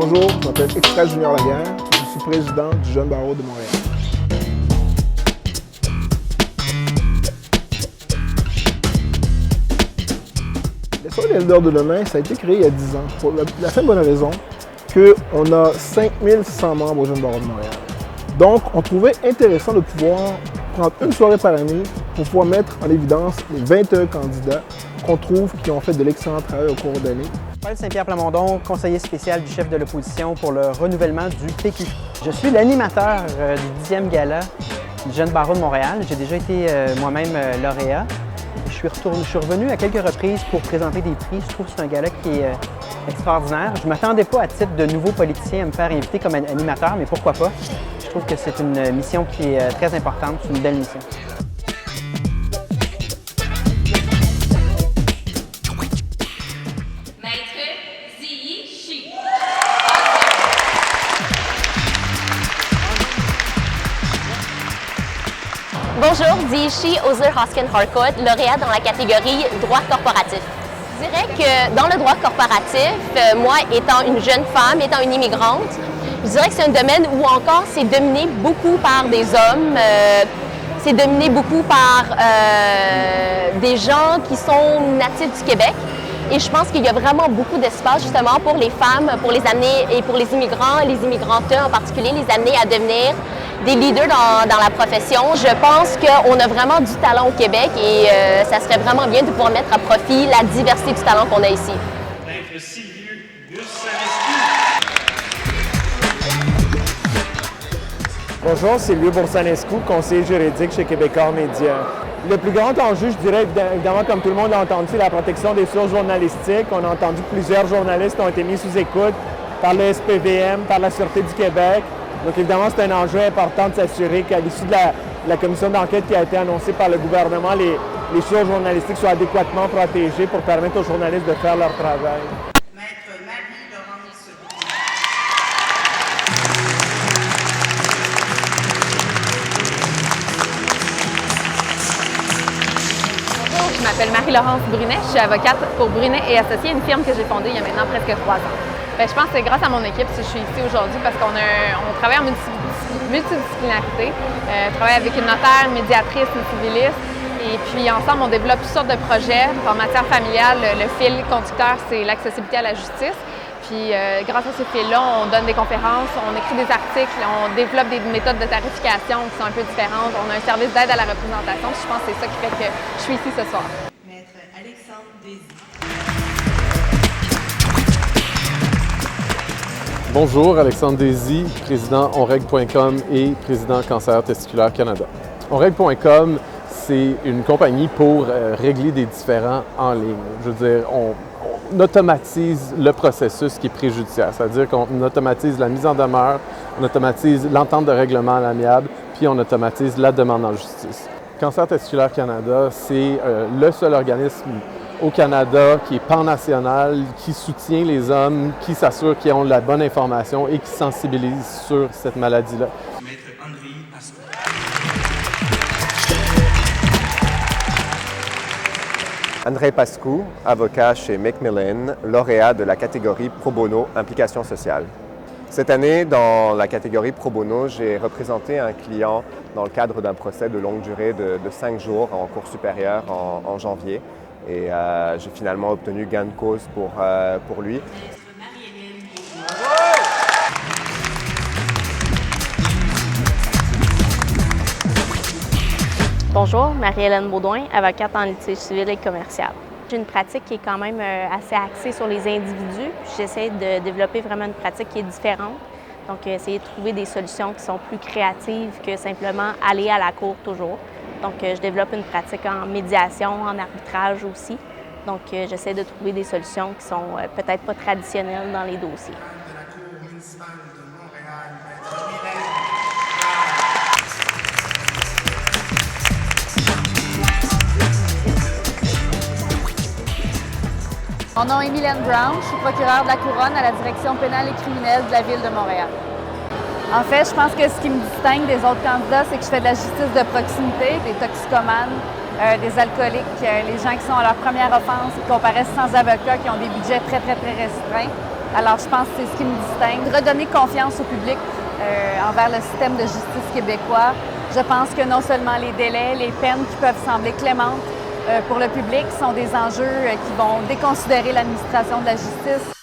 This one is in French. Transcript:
Bonjour, je m'appelle Extra Junior Laguerre, je suis président du Jeune Barreau de Montréal. L'Assemblée des leaders de demain, ça a été créé il y a 10 ans, pour la simple bonne raison qu'on a 5600 membres au Jeune Barreau de Montréal. Donc, on trouvait intéressant de pouvoir prendre une soirée par année pour pouvoir mettre en évidence les 21 candidats qu'on trouve qui ont fait de l'excellent travail au cours d'année. Paul Saint-Pierre Plamondon, conseiller spécial du chef de l'opposition pour le renouvellement du PQ. Je suis l'animateur du 10e gala du Jeune Barreau de Montréal. J'ai déjà été moi-même lauréat. Je suis revenu à quelques reprises pour présenter des prix. Je trouve que c'est un gala qui est extraordinaire. Je ne m'attendais pas à titre de nouveau politicien à me faire inviter comme animateur, mais pourquoi pas? Je trouve que c'est une mission qui est très importante, c'est une belle mission. Bonjour, Ziichi Ozur-Hoskin-Harcourt, lauréat dans la catégorie droit corporatif. Je dirais que dans le droit corporatif, moi étant une jeune femme, étant une immigrante, je dirais que c'est un domaine où encore c'est dominé beaucoup par des hommes, c'est dominé beaucoup par des gens qui sont natifs du Québec. Et je pense qu'il y a vraiment beaucoup d'espace justement pour les femmes, pour les amener et pour les immigrants, les immigrantes en particulier, les amener à devenir des leaders dans la profession. Je pense qu'on a vraiment du talent au Québec et ça serait vraiment bien de pouvoir mettre à profit la diversité du talent qu'on a ici. Maître Sylvieux Bursanescu. Bonjour, Sylvieux Bursanescu, conseiller juridique chez Québécois Média. Le plus grand enjeu, je dirais, évidemment, comme tout le monde a entendu, c'est la protection des sources journalistiques. On a entendu plusieurs journalistes qui ont été mis sous écoute par le SPVM, par la Sûreté du Québec. Donc, évidemment, c'est un enjeu important de s'assurer qu'à l'issue de la commission d'enquête qui a été annoncée par le gouvernement, les sources journalistiques soient adéquatement protégées pour permettre aux journalistes de faire leur travail. Maître Marie-Laurence Bonjour, je m'appelle Marie-Laurence Brunet, je suis avocate pour Brunet et Associés, une firme que j'ai fondée il y a maintenant presque 3 ans. Je pense que c'est grâce à mon équipe si je suis ici aujourd'hui parce qu'on travaille en multidisciplinarité. On travaille avec une notaire, une médiatrice, une civiliste. Et puis ensemble, on développe toutes sortes de projets. En matière familiale, le fil conducteur, c'est l'accessibilité à la justice. Puis grâce à ce fil-là, on donne des conférences, on écrit des articles, on développe des méthodes de tarification qui sont un peu différentes. On a un service d'aide à la représentation. Puis je pense que c'est ça qui fait que je suis ici ce soir. Maître Alexandre Désy. Bonjour, Alexandre Désy, président onreg.com et président Cancer Testiculaire Canada. Onreg.com, c'est une compagnie pour régler des différends en ligne. Je veux dire, on automatise le processus qui est préjudiciaire, c'est-à-dire qu'on automatise la mise en demeure, on automatise l'entente de règlement à l'amiable, puis on automatise la demande en justice. Cancer Testiculaire Canada, c'est le seul organisme au Canada, qui est pan-national, qui soutient les hommes, qui s'assure qu'ils ont la bonne information et qui sensibilise sur cette maladie-là. Maître André Pascou. André Pascou, avocat chez Macmillan, lauréat de la catégorie Pro Bono Implication sociale. Cette année, dans la catégorie Pro Bono, j'ai représenté un client dans le cadre d'un procès de longue durée de 5 jours en cour supérieure en janvier. Et j'ai finalement obtenu gain de cause pour lui. Bonjour, Marie-Hélène Baudouin, avocate en litige civil et commercial. J'ai une pratique qui est quand même assez axée sur les individus. J'essaie de développer vraiment une pratique qui est différente. Donc, essayer de trouver des solutions qui sont plus créatives que simplement aller à la cour toujours. Donc, je développe une pratique en médiation, en arbitrage aussi. Donc, j'essaie de trouver des solutions qui sont peut-être pas traditionnelles dans les dossiers. De la Cour municipale de Montréal, Maître Mylène. Mon nom est Mylène Brown, je suis procureure de la Couronne à la direction pénale et criminelle de la Ville de Montréal. En fait, je pense que ce qui me distingue des autres candidats, c'est que je fais de la justice de proximité, des toxicomanes, des alcooliques, les gens qui sont à leur première offense, qui comparaissent sans avocat, qui ont des budgets très restreints. Alors, je pense que c'est ce qui me distingue. Redonner confiance au public envers le système de justice québécois. Je pense que non seulement les délais, les peines qui peuvent sembler clémentes pour le public sont des enjeux qui vont déconsidérer l'administration de la justice.